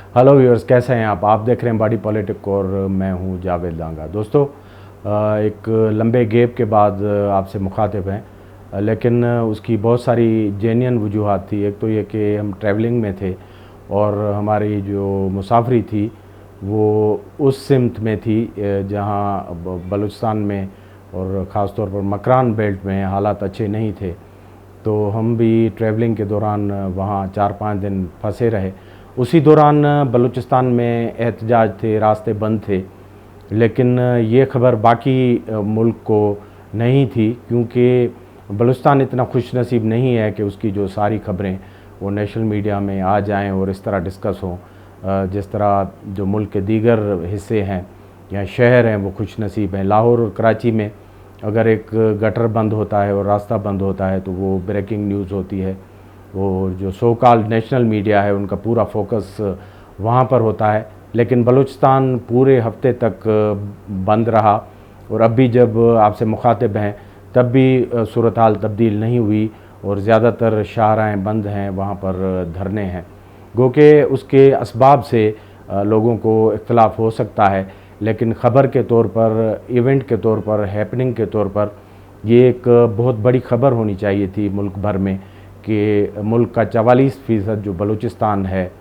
Hello viewers, कैसे हैं आप देख रहे हैं बॉडी पॉलिटिक और मैं हूं जावेद लांगा। दोस्तों, एक लंबे गैप के बाद आपसे मुखातिब हैं, लेकिन उसकी बहुत सारी जेन्युइन वजूहात थी। एक तो ये कि हम ट्रैवलिंग में थे और हमारी जो मुसाफरी थी वो उस सिमत में थी जहां बलूचिस्तान में और ख़ास तौर पर मकरान बेल्ट में हालात अच्छे नहीं थे। तो हम भी ट्रैवलिंग के दौरान वहाँ 4-5 दिन फंसे रहे। उसी दौरान बलूचिस्तान में एहतजाज थे, रास्ते बंद थे, लेकिन ये खबर बाकी मुल्क को नहीं थी, क्योंकि बलूचिस्तान इतना खुश नसीब नहीं है कि उसकी जो सारी खबरें वो नेशनल मीडिया में आ जाएं और इस तरह डिस्कस हों। जिस तरह जो मुल्क के दीगर हिस्से हैं या शहर हैं वो खुश नसीब हैं। लाहौर और कराची में अगर एक गटर बंद होता है और रास्ता बंद होता है तो वो ब्रेकिंग न्यूज़ होती है। वो जो सो कॉल्ड नेशनल मीडिया है उनका पूरा फोकस वहाँ पर होता है। लेकिन बलूचिस्तान पूरे हफ्ते तक बंद रहा और अब भी जब आपसे मुखातिब हैं तब भी सूरत हाल तब्दील नहीं हुई और ज़्यादातर शाहराएँ बंद हैं, वहाँ पर धरने हैं। गो के उसके असबाब से लोगों को इख्तलाफ हो सकता है, लेकिन ख़बर के तौर पर, इवेंट के तौर पर, हैपनिंग के तौर पर ये एक बहुत बड़ी ख़बर होनी चाहिए थी मुल्क भर में कि मुल्क का 44% जो बलूचिस्तान है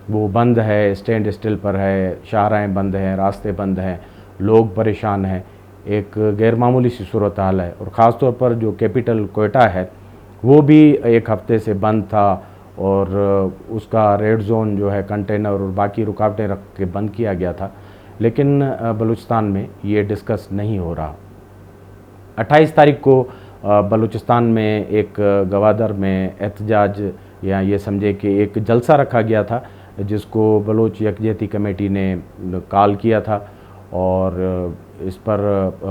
वो बंद है, स्टैंड स्टिल पर है, शाहराएँ बंद हैं, रास्ते बंद हैं, लोग परेशान हैं। एक गैर मामूली सी सूरत हाल है और ख़ास तौर पर जो कैपिटल कोयटा है वो भी एक हफ़्ते से बंद था और उसका रेड जोन जो है कंटेनर और बाकी रुकावटें रख के बंद किया गया था। लेकिन बलूचिस्तान में ये डिस्कस नहीं हो रहा। 28 तारीख को बलूचिस्तान में एक गवादर में एहतजाज या ये समझे कि एक जलसा रखा गया था जिसको बलोच यकजहती कमेटी ने कॉल किया था और इस पर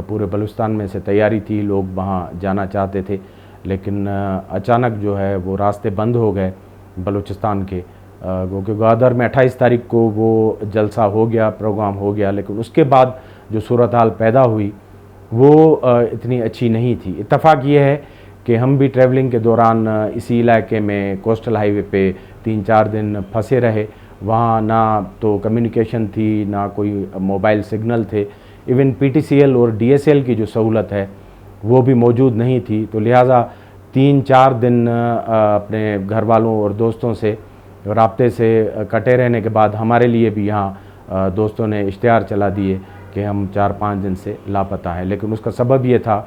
पूरे बलूचिस्तान में से तैयारी थी, लोग वहाँ जाना चाहते थे। लेकिन अचानक जो है वो रास्ते बंद हो गए बलूचिस्तान के, क्योंकि ग्वादर में 28 तारीख को वो जलसा हो गया, प्रोग्राम हो गया, लेकिन उसके बाद जो सूरत हाल पैदा हुई वो इतनी अच्छी नहीं थी। इत्तफ़ाक़ ये है कि हम भी ट्रैवलिंग के दौरान इसी इलाके में कोस्टल हाईवे पे 3-4 दिन फंसे रहे। वहाँ ना तो कम्युनिकेशन थी, ना कोई मोबाइल सिग्नल थे, इवन पीटीसीएल और डीएसएल की जो सहूलत है वो भी मौजूद नहीं थी। तो लिहाजा 3-4 दिन अपने घर वालों और दोस्तों से राब्ते से कटे रहने के बाद हमारे लिए भी यहाँ दोस्तों ने इश्तिहार चला दिए कि हम 4-5 दिन से लापता हैं। लेकिन उसका सबब ये था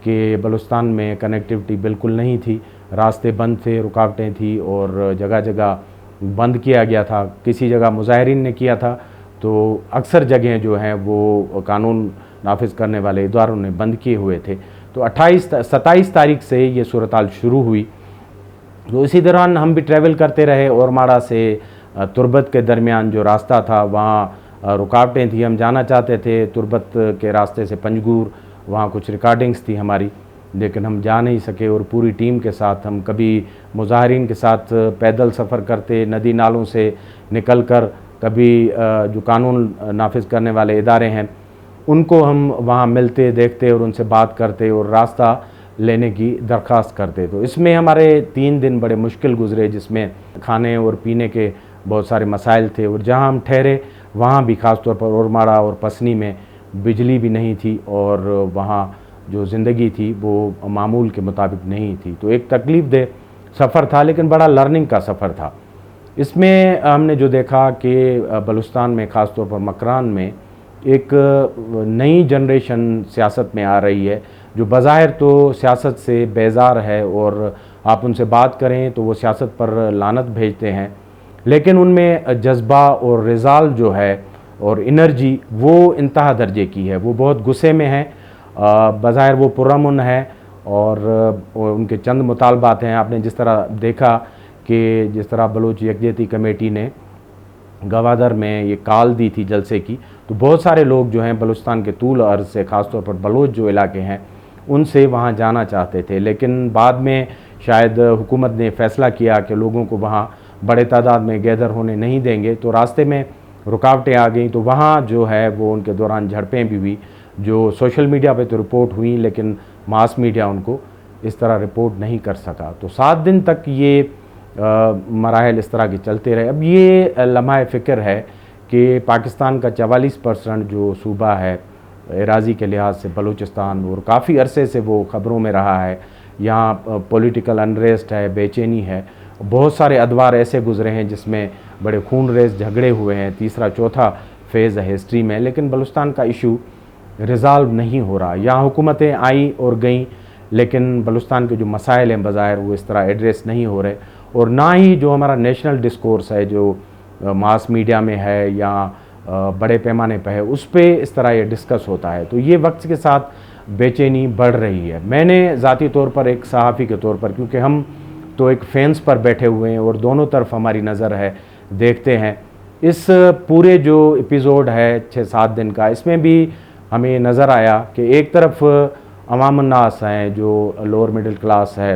कि बलूचिस्तान में कनेक्टिविटी बिल्कुल नहीं थी, रास्ते बंद थे, रुकावटें थी और जगह जगह बंद किया गया था। किसी जगह मुजाहिरीन ने किया था तो अक्सर जगह जो हैं वो कानून नाफिज करने वाले इदारों ने बंद किए हुए थे। तो 27 तारीख से ये सूरत हाल शुरू हुई। तो इसी दौरान हम भी ट्रैवल करते रहे और माड़ा से तुर्बत के दरमियान जो रास्ता था वहाँ रुकावटें थी। हम जाना चाहते थे तुर्बत के रास्ते से पंजगूर, वहाँ कुछ रिकॉर्डिंग्स थी हमारी, लेकिन हम जा नहीं सके। और पूरी टीम के साथ हम कभी मुजाहिरीन के साथ पैदल सफ़र करते, नदी नालों से निकल कर, कभी जो कानून नाफिज करने वाले इदारे हैं उनको हम वहाँ मिलते, देखते और उनसे बात करते और रास्ता लेने की दरख्वास्त करते। तो इसमें हमारे 3 दिन बड़े मुश्किल गुजरे, जिसमें खाने और पीने के बहुत सारे मसाइल थे और जहाँ हम ठहरे वहाँ भी ख़ास तौर पर ओरमाड़ा और पसनी में बिजली भी नहीं थी और वहाँ जो ज़िंदगी थी वो मामूल के मुताबिक नहीं थी। तो एक तकलीफ़ दे सफ़र था, लेकिन बड़ा लर्निंग का सफ़र था। इसमें हमने जो देखा कि बलूचिस्तान में ख़ास तौर पर मकरान में एक नई जनरेशन सियासत में आ रही है जो बज़ाहिर तो सियासत से बेजार है और आप उनसे बात करें तो वो सियासत पर लानत भेजते हैं, लेकिन उनमें जज्बा और रिज़ाल जो है और एनर्जी वो इंतहा दर्जे की है। वो बहुत गुस्से में हैं, बज़ाहिर वो पुरअमन है और उनके चंद मुतालबात हैं। आपने जिस तरह देखा कि जिस तरह बलूच यकजहती कमेटी ने गवादर में ये कॉल दी थी जलसे की, तो बहुत सारे लोग जो हैं बलूचिस्तान के तूल अर्ज़ से, ख़ास तौर पर बलोच जो इलाके हैं उनसे वहाँ जाना चाहते थे। लेकिन बाद में शायद हुकूमत ने फ़ैसला किया कि लोगों को वहाँ बड़े तादाद में गैदर होने नहीं देंगे, तो रास्ते में रुकावटें आ गई। तो वहाँ जो है वो उनके दौरान झड़पें भी हुई, जो सोशल मीडिया पे तो रिपोर्ट हुई लेकिन मास मीडिया उनको इस तरह रिपोर्ट नहीं कर सका। तो 7 दिन तक ये मराहल इस तरह के चलते रहे। अब ये लम्हा फ़िक्र है कि पाकिस्तान का 44% जो सूबा है एराज़ी के लिहाज से बलूचिस्तान, और काफ़ी अरसे से वो ख़बरों में रहा है, यहाँ पॉलिटिकल अनरेस्ट है, बेचैनी है, बहुत सारे अदवार ऐसे गुज़रे हैं जिसमें बड़े खून रेज झगड़े हुए हैं, तीसरा चौथा फेज़ है हिस्ट्री में, लेकिन बलूचिस्तान का इशू रिज़ाल्व नहीं हो रहा। यहाँ हुकूमतें आई और गईं, लेकिन बलूचिस्तान के जो मसाइल हैं बज़ाहिर वो इस तरह एड्रेस नहीं हो रहे, और ना ही जो हमारा नेशनल डिस्कोर्स है जो मास मीडिया में है या बड़े पैमाने पर है उस पर इस तरह ये डिस्कस होता है। तो ये वक्त के साथ बेचैनी बढ़ रही है। मैंने ज़ाती तौर पर एक सहाफ़ी के तौर पर, क्योंकि हम तो एक फेंस पर बैठे हुए हैं और दोनों तरफ हमारी नज़र है, देखते हैं, इस पूरे जो एपिसोड है 6-7 दिन का, इसमें भी हमें नज़र आया कि एक तरफ अवामुन्नास हैं जो लोअर मिडिल क्लास है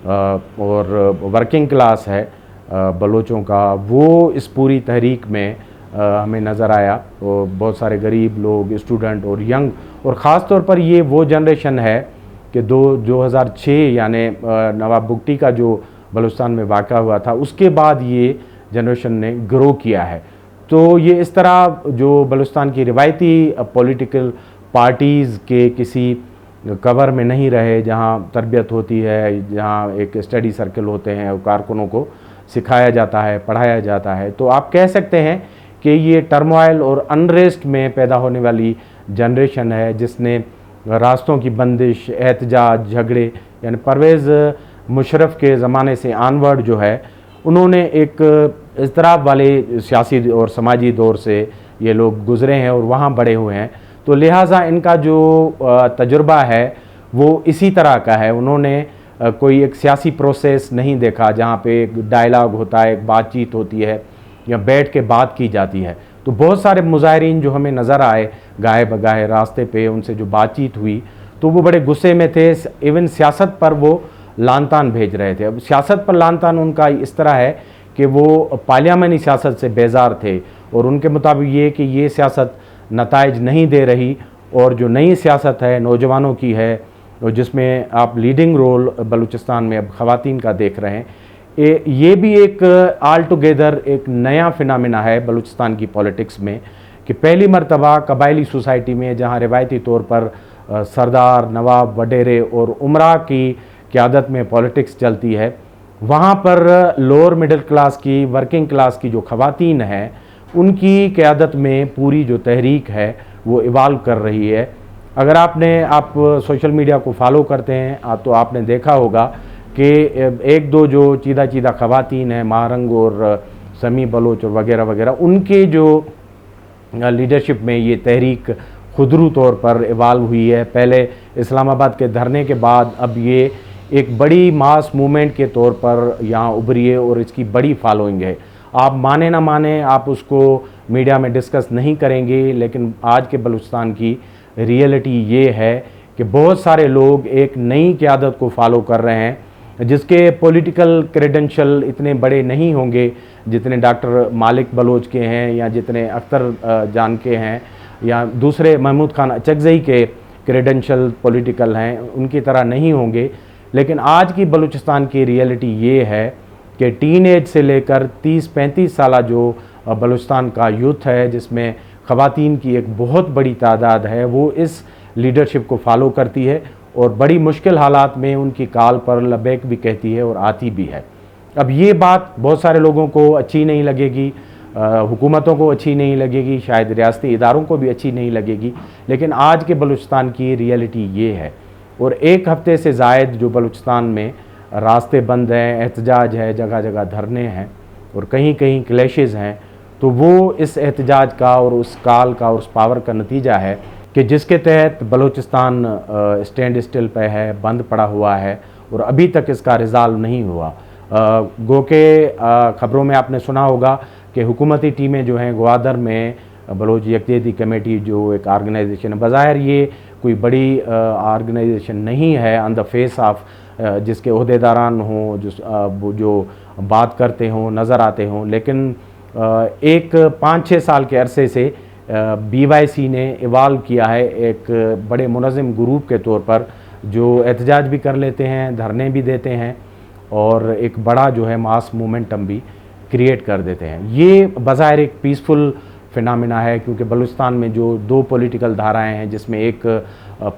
और वर्किंग क्लास है बलोचों का, वो इस पूरी तहरीक में हमें नज़र आया, और बहुत सारे गरीब लोग, स्टूडेंट और यंग, और ख़ास तौर पर ये वो जनरेशन है कि 2006 यानी नवाब बुगटी का जो बलूचिस्तान में वाक़ा हुआ था उसके बाद ये जनरेशन ने ग्रो किया है। तो ये इस तरह जो बलूचिस्तान की रिवायती पॉलिटिकल पार्टीज़ के किसी कवर में नहीं रहे, जहाँ तरबियत होती है, जहाँ एक स्टडी सर्कल होते हैं, कारकुनों को सिखाया जाता है, पढ़ाया जाता है। तो आप कह सकते हैं कि ये टर्मोइल और अनरेस्ट में पैदा होने वाली जनरेशन है जिसने रास्तों की बंदिश, एहतजाज, झगड़े, यानी परवेज़ मुशर्रफ के ज़माने से आनवर्ड जो है, उन्होंने एक इज़्तिराब वाले सियासी और समाजी दौर से ये लोग गुज़रे हैं और वहाँ बड़े हुए हैं। तो लिहाजा इनका जो तजुर्बा है वो इसी तरह का है। उन्होंने कोई एक सियासी प्रोसेस नहीं देखा जहाँ पे एक डायलॉग होता है, एक बातचीत होती है या बैठ के बात की जाती है। तो बहुत सारे मुज़ाहिरीन जो हमें नज़र आए गाहे बगाहे रास्ते पे, उनसे जो बातचीत हुई तो वो बड़े गुस्से में थे। इवन सियासत पर वो लान तान भेज रहे थे। अब सियासत पर लान तान उनका इस तरह है कि वो पार्लियामानी सियासत से बेजार थे, और उनके मुताबिक ये कि ये सियासत नताइज नहीं दे रही, और जो नई सियासत है नौजवानों की है, और जिसमें आप लीडिंग रोल बलूचिस्तान में अब ख़वातीन का देख रहे हैं, ये भी एक आल टुगेदर एक नया फिनामिना है बलूचिस्तान की पॉलिटिक्स में कि पहली मरतबा कबायली सोसाइटी में, जहाँ रिवायती तौर पर सरदार, नवाब, वडेरे और उमरा की क़यादत में पॉलिटिक्स चलती है, वहाँ पर लोअर मिडिल क्लास की, वर्किंग क्लास की जो ख़वातीन हैं उनकी क़यादत में पूरी जो तहरीक है वो इवाल्व कर रही है। अगर आप सोशल मीडिया को फॉलो करते हैं तो आपने देखा होगा कि एक दो जो चीदा चीदा ख़वातीन हैं, महारंग और समी बलोच और वगैरह वगैरह, उनके जो लीडरशिप में ये तहरीक खुदरू तौर पर इवाल्व हुई है। पहले इस्लामाबाद के धरने के बाद अब ये एक बड़ी मास मूवमेंट के तौर पर यहाँ उभरी है और इसकी बड़ी फॉलोइंग है। आप माने ना माने, आप उसको मीडिया में डिस्कस नहीं करेंगे, लेकिन आज के बलूचिस्तान की रियलिटी ये है कि बहुत सारे लोग एक नई क़यादत को फॉलो कर रहे हैं जिसके पॉलिटिकल क्रेडेंशियल इतने बड़े नहीं होंगे जितने डॉक्टर मालिक बलोच के हैं, या जितने अख्तर जान के हैं, या दूसरे महमूद खान अचकज़ई के क्रेडेंशियल पॉलिटिकल हैं, उनकी तरह नहीं होंगे। लेकिन आज की बलूचिस्तान की रियलिटी ये है कि टीन एज से लेकर 30-35 साल जो बलूचिस्तान का यूथ है, जिसमें ख़वातीन की एक बहुत बड़ी तादाद है, वो इस लीडरशिप को फॉलो करती है और बड़ी मुश्किल हालात में उनकी कॉल पर लबैक भी कहती है और आती भी है। अब ये बात बहुत सारे लोगों को अच्छी नहीं लगेगी, हुकूमतों को अच्छी नहीं लगेगी, शायद रियासती इदारों को भी अच्छी नहीं लगेगी, लेकिन आज के बलूचिस्तान की रियलिटी ये है। और एक हफ्ते से ज़ायद जो बलूचिस्तान में रास्ते बंद हैं, एहतजाज है, जगह जगह धरने हैं और कहीं कहीं क्लैशेज़ हैं, तो वो इस एहतजाज का और उस काल का और उस पावर का नतीजा है कि जिसके तहत बलूचिस्तान स्टैंड स्टिल पे है, बंद पड़ा हुआ है और अभी तक इसका रिज़ाल्व नहीं हुआ। गो के ख़बरों में आपने सुना होगा कि हुकूमती टीमें जो हैं ग्वादर में बलोच यकजहती कमेटी जो एक आर्गेनाइजेशन है, बज़ाहिर ये कोई बड़ी आर्गेनाइजेशन नहीं है ऑन द फेस ऑफ, जिसके ओहदेदारान हों, जो बात करते हों, नज़र आते हों, लेकिन एक 5-6 साल के अरसे से BYC ने इवाल्व किया है एक बड़े मुनज़्ज़म ग्रुप के तौर पर, जो एहतजाज भी कर लेते हैं, धरने भी देते हैं और एक बड़ा जो है मास मोमेंटम भी क्रिएट कर देते हैं। ये बज़ाहिर एक पीसफुल फिनोमेना है, क्योंकि बलूचिस्तान में जो दो पॉलिटिकल धाराएं हैं, जिसमें एक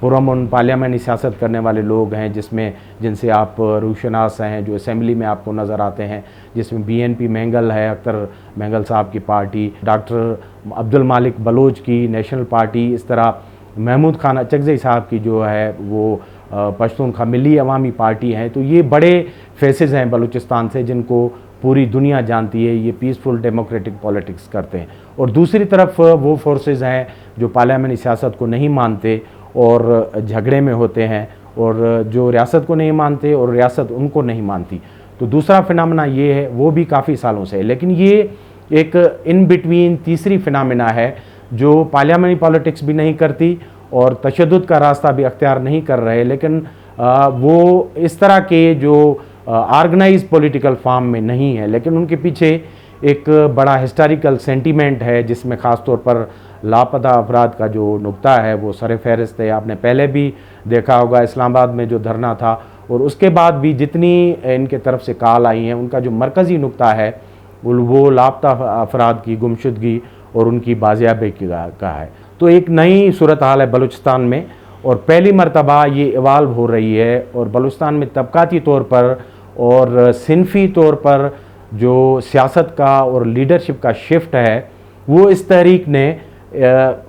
पुरअमन पार्लियामेंटी सियासत करने वाले लोग हैं, जिनसे आप रूशनास हैं जो असेंबली में आपको नज़र आते हैं, जिसमें BNP मैंगल है, अख्तर मैंगल साहब की पार्टी, डॉक्टर अब्दुल मालिक बलोच की नेशनल पार्टी, इस तरह महमूद खान अचकज़ई साहब की जो है वो पश्तूनख्वा मिली अवामी पार्टी हैं। तो ये बड़े फेसेस हैं बलूचिस्तान से, जिनको पूरी दुनिया जानती है, ये पीसफुल डेमोक्रेटिक पॉलिटिक्स करते हैं। और दूसरी तरफ वो फोर्सेस हैं जो पार्लियामेंटी सियासत को नहीं मानते और झगड़े में होते हैं, और जो रियासत को नहीं मानते और रियासत उनको नहीं मानती। तो दूसरा फिनोमेना ये है, वो भी काफ़ी सालों से है। लेकिन ये एक इन बिटवीन तीसरी फिनोमेना है जो पार्लियामेंटी पॉलिटिक्स भी नहीं करती और तशद्दुद का रास्ता भी अख्तियार नहीं कर रहे, लेकिन वो इस तरह के जो ऑर्गेनाइज पॉलिटिकल फॉर्म में नहीं है, लेकिन उनके पीछे एक बड़ा हिस्टोरिकल सेंटीमेंट है, जिसमें ख़ास तौर पर लापता अफराद का जो नुक्ता है वो सर फहरिस्त है। आपने पहले भी देखा होगा इस्लामाबाद में जो धरना था, और उसके बाद भी जितनी इनके तरफ से कॉल आई हैं, उनका जो मरकज़ी नुक्ता है वो लापता अफराद की गुमशुदगी और उनकी बाजियाबी का है। तो एक नई सूरत हाल है बलूचिस्तान में, और पहली मरतबा ये इवाल्व हो रही है, और बलूचिस्तान में तबकाती तौर पर और सिनफी तौर पर जो सियासत का और लीडरशिप का शिफ्ट है वो इस तहरीक ने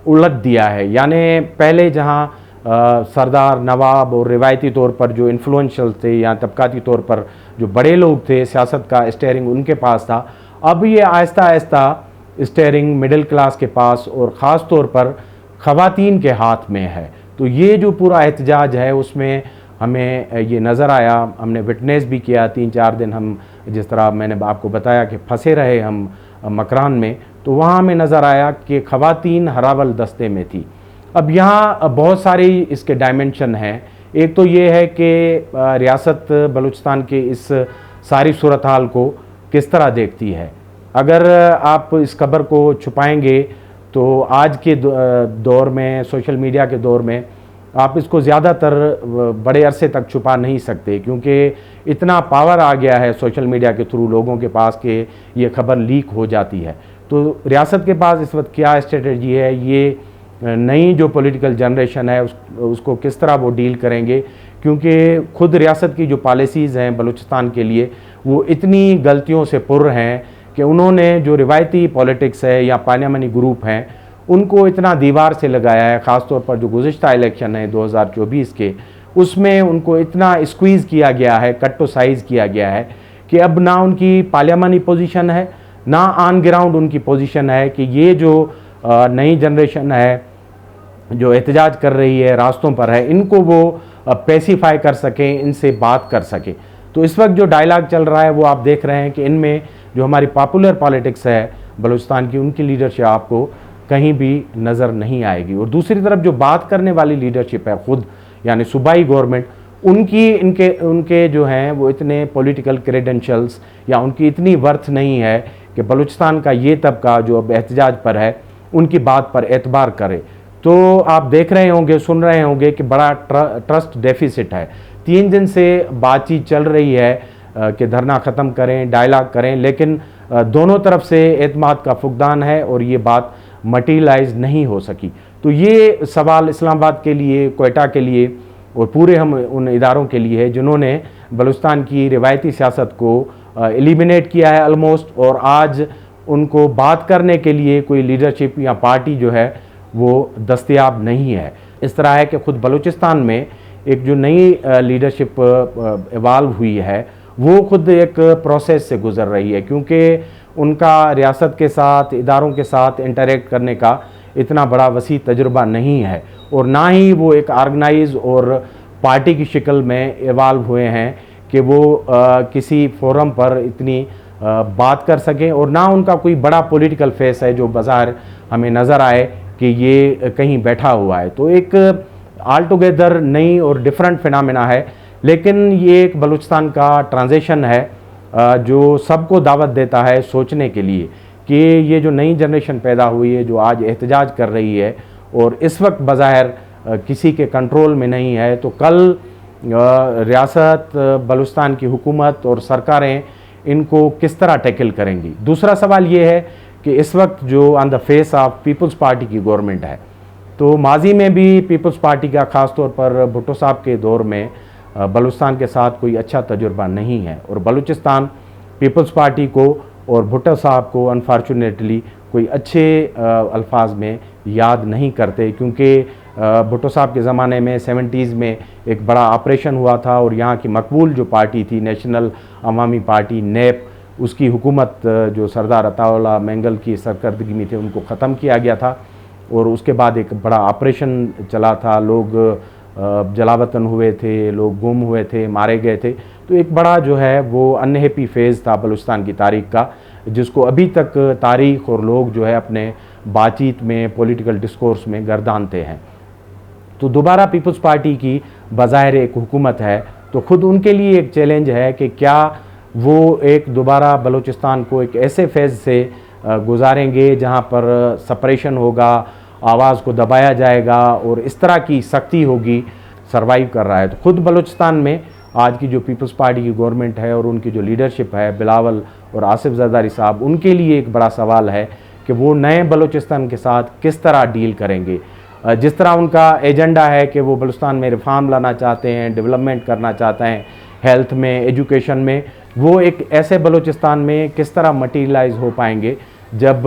उलट दिया है। यानी पहले जहाँ सरदार, नवाब और रिवायती तौर पर जो इन्फ्लुएंशियल थे या तबकाती तौर पर जो बड़े लोग थे, सियासत का स्टेयरिंग उनके पास था, अब ये Aahista Aahista steering middle class के पास और ख़ास तौर पर ख़वातीन के हाथ में है। तो ये जो पूरा एहतजाज है उसमें हमें ये नज़र आया, हमने विटनेस भी किया। 3-4 दिन हम, जिस तरह मैंने आपको बताया कि फंसे रहे हम मकरान में, तो वहाँ हमें नज़र आया कि ख़वातीन हरावल दस्ते में थी। अब यहाँ बहुत सारी इसके डायमेंशन हैं। एक तो ये है कि रियासत बलूचिस्तान के इस सारी सूरत हाल को किस तरह देखती है। अगर आप इस खबर को छुपाएंगे तो आज के दौर में, सोशल मीडिया के दौर में, आप इसको ज़्यादातर बड़े अरसे तक छुपा नहीं सकते, क्योंकि इतना पावर आ गया है सोशल मीडिया के थ्रू लोगों के पास कि ये खबर लीक हो जाती है। तो रियासत के पास इस वक्त क्या स्ट्रेटजी है, ये नई जो पॉलिटिकल जनरेशन है उसको किस तरह वो डील करेंगे, क्योंकि खुद रियासत की जो पॉलिसीज़ हैं बलूचिस्तान के लिए वो इतनी गलतियों से पुर हैं कि उन्होंने जो रिवायती पॉलिटिक्स है या पार्लियामेंटी ग्रुप हैं उनको इतना दीवार से लगाया है। ख़ास तौर पर जो गुज़िश्ता इलेक्शन है 2024 के, उसमें उनको इतना स्क्वीज़ किया गया है, कट्टो साइज़ किया गया है कि अब ना उनकी पार्लियामेंटी पोजीशन है, ना ऑन ग्राउंड उनकी पोजीशन है कि ये जो नई जनरेशन है जो एहतजाज कर रही है, रास्तों पर है, इनको वो पेसिफाई कर सकें, इनसे बात कर सकें। तो इस वक्त जो डायलॉग चल रहा है वो आप देख रहे हैं कि इनमें जो हमारी पॉपुलर पॉलिटिक्स है बलूचिस्तान की, उनकी लीडरशिप आपको कहीं भी नज़र नहीं आएगी। और दूसरी तरफ जो बात करने वाली लीडरशिप है खुद, यानी सूबाई गवर्नमेंट, उनके जो हैं वो इतने पॉलिटिकल क्रेडेंशियल्स या उनकी इतनी वर्थ नहीं है कि बलूचिस्तान का ये तबका जो अब एहतजाज पर है उनकी बात पर एतबार करे। तो आप देख रहे होंगे, सुन रहे होंगे कि बड़ा ट्रस्ट डेफिसिट है। 3 दिन से बातचीत चल रही है कि धरना ख़त्म करें, डायलॉग करें, लेकिन दोनों तरफ से एतमाद का फुकदान है और ये बात मटीरियलाइज नहीं हो सकी। तो ये सवाल इस्लामाबाद के लिए, क्वेटा के लिए और पूरे हम उन इदारों के लिए है जिन्होंने बलूचिस्तान की रिवायती सियासत को एलिमिनेट किया है ऑलमोस्ट, और आज उनको बात करने के लिए कोई लीडरशिप या पार्टी जो है वो दस्तयाब नहीं है। इस तरह है कि ख़ुद बलूचिस्तान में एक जो नई लीडरशिप इवाल्व हुई है वो खुद एक प्रोसेस से गुज़र रही है, क्योंकि उनका रियासत के साथ, इदारों के साथ इंटरेक्ट करने का इतना बड़ा वसी तजुर्बा नहीं है, और ना ही वो एक ऑर्गेनाइज और पार्टी की शक्ल में इवाल्व हुए हैं कि वो किसी फोरम पर इतनी बात कर सकें, और ना उनका कोई बड़ा पॉलिटिकल फेस है जो बाज़ार हमें नज़र आए कि ये कहीं बैठा हुआ है। तो एक ऑल टुगेदर नई और डिफरेंट फिनोमेना है, लेकिन ये एक बलूचिस्तान का ट्रांजिशन है जो सबको दावत देता है सोचने के लिए कि ये जो नई जनरेशन पैदा हुई है जो आज एहतजाज कर रही है और इस वक्त बज़ाहिर किसी के कंट्रोल में नहीं है, तो कल रियासत बलूचिस्तान की हुकूमत और सरकारें इनको किस तरह टैकल करेंगी। दूसरा सवाल ये है कि इस वक्त जो on the face of People's Party की गवर्नमेंट है, तो माजी में भी पीपल्स पार्टी का ख़ास तौर पर भुट्टो साहब के दौर में बलूचिस्तान के साथ कोई अच्छा तजुर्बा नहीं है, और बलूचिस्तान पीपल्स पार्टी को और भुट्टो साहब को अनफॉर्चुनेटली कोई अच्छे अल्फाज में याद नहीं करते, क्योंकि भुट्टो साहब के ज़माने में 70s में एक बड़ा ऑपरेशन हुआ था और यहाँ की मकबूल जो पार्टी थी नेशनल अवामी पार्टी नेप, उसकी हुकूमत जो सरदार अताउल्लाह मैंगल की सरकर्दगी में थे उनको ख़त्म किया गया था, और उसके बाद एक बड़ा ऑपरेशन चला था, लोग जलावतन हुए थे, लोग गुम हुए थे, मारे गए थे। तो एक बड़ा जो है वो अनहैप्पी फेज़ था बलूचिस्तान की तारीख़ का, जिसको अभी तक तारीख़ और लोग जो है अपने बातचीत में पॉलिटिकल डिस्कोर्स में गर्दानते हैं। तो दोबारा पीपल्स पार्टी की बज़ाहिर एक हुकूमत है, तो ख़ुद उनके लिए एक चैलेंज है कि क्या वो एक दोबारा बलूचिस्तान को एक ऐसे फेज़ से गुजारेंगे जहाँ पर सपरेशन होगा, आवाज़ को दबाया जाएगा और इस तरह की सख्ती होगी। सरवाइव कर रहा है तो ख़ुद बलूचिस्तान में आज की जो पीपल्स पार्टी की गवर्नमेंट है और उनकी जो लीडरशिप है, बिलावल और आसिफ जरदारी साहब, उनके लिए एक बड़ा सवाल है कि वो नए बलूचिस्तान के साथ किस तरह डील करेंगे। जिस तरह उनका एजेंडा है कि वो बलूचिस्तान में रिफॉर्म लाना चाहते हैं, डेवलपमेंट करना चाहते हैं, हेल्थ में, एजुकेशन में, वो एक ऐसे बलूचिस्तान में किस तरह मटीरियलाइज हो पाएंगे जब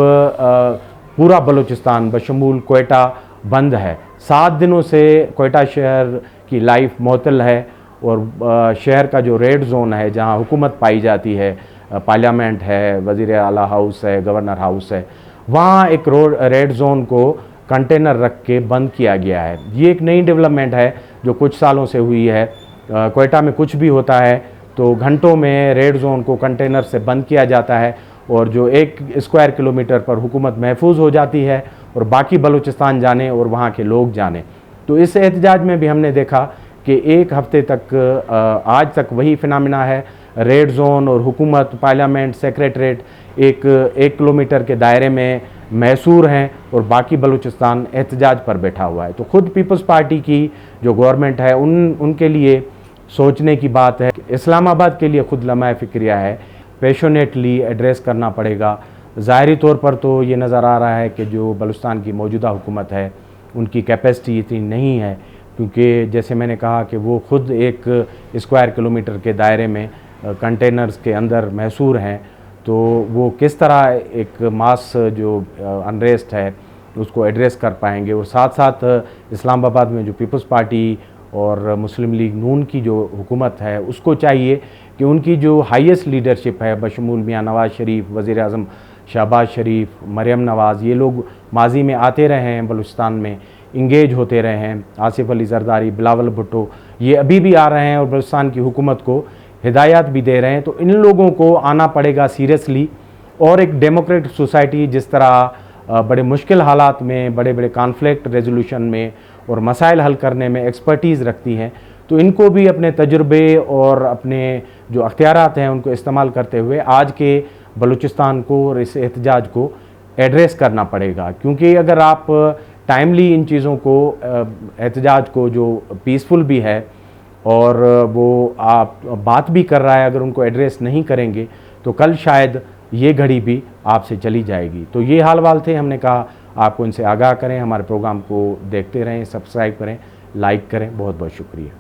पूरा बलूचिस्तान बशमूल कोयटा बंद है। 7 दिनों से कोयटा शहर की लाइफ मुअत्तल है, और शहर का जो रेड जोन है जहां हुकूमत पाई जाती है, पार्लियामेंट है, वज़ीर आला हाउस है, गवर्नर हाउस है, वहाँ एक रेड जोन को कंटेनर रख के बंद किया गया है। ये एक नई डेवलपमेंट है जो कुछ सालों से हुई है। कोयटा में कुछ भी होता है तो घंटों में रेड जोन को कंटेनर से बंद किया जाता है, और जो 1 स्क्वायर किलोमीटर पर हुकूमत महफूज हो जाती है और बाकी बलूचिस्तान जाने और वहाँ के लोग जाने। तो इस एहतजाज में भी हमने देखा कि 1 हफ्ते तक आज तक वही फिनोमेना है। रेड जोन और हुकूमत, पार्लियामेंट, सेक्रेटरेट 1 किलोमीटर के दायरे में मैसूर हैं और बाकी बलूचिस्तान एहतजाज पर बैठा हुआ है। तो ख़ुद पीपल्स पार्टी की जो गवर्नमेंट है उनके लिए सोचने की बात है। इस्लामाबाद के लिए ख़ुद लम्हा फ़िक्रिया है, पैशनेटली एड्रेस करना पड़ेगा। ज़ाहरी तौर पर तो ये नज़र आ रहा है कि जो बलूचिस्तान की मौजूदा हुकूमत है उनकी कैपेसिटी इतनी नहीं है, क्योंकि जैसे मैंने कहा कि वो ख़ुद 1 स्क्वायर किलोमीटर के दायरे में कंटेनर्स के अंदर मैसूर हैं। तो वो किस तरह एक मास जो अनरेस्ट है उसको एड्रेस कर पाएंगे। और साथ साथ इस्लामाबाद में जो पीपल्स पार्टी और मुस्लिम लीग नून की जो हुकूमत है उसको चाहिए कि उनकी जो हाईएस्ट लीडरशिप है बशमूल मियाँ नवाज़ शरीफ, वज़ीर आज़म शहबाज शरीफ, मरियम नवाज़, ये लोग माजी में आते रहे हैं, बलूचिस्तान में इंगेज होते रहे हैं। आसिफ अली जरदारी, बिलावल भुट्टो, ये अभी भी आ रहे हैं और बलूचिस्तान की हुकूमत को हिदायत भी दे रहे हैं। तो इन लोगों को आना पड़ेगा सीरियसली, और एक डेमोक्रेटिक सोसाइटी जिस तरह बड़े मुश्किल हालात में, बड़े बड़े कॉन्फ्लिक्ट रेजोल्यूशन में और मसाइल हल करने में एक्सपर्टीज़ रखती हैं, तो इनको भी अपने तजुर्बे और अपने जो अख्तियारात हैं उनको इस्तेमाल करते हुए आज के बलूचिस्तान को और इस एहतजाज को एड्रेस करना पड़ेगा। क्योंकि अगर आप टाइमली इन चीज़ों को, एहतजाज को जो पीसफुल भी है और वो आप बात भी कर रहा है, अगर उनको एड्रेस नहीं करेंगे तो कल शायद ये घड़ी भी आपसे चली जाएगी। तो ये हाल वाल थे, हमने कहा आपको इनसे आगाह करें। हमारे प्रोग्राम को देखते रहें, सब्सक्राइब करें, लाइक करें। बहुत बहुत शुक्रिया।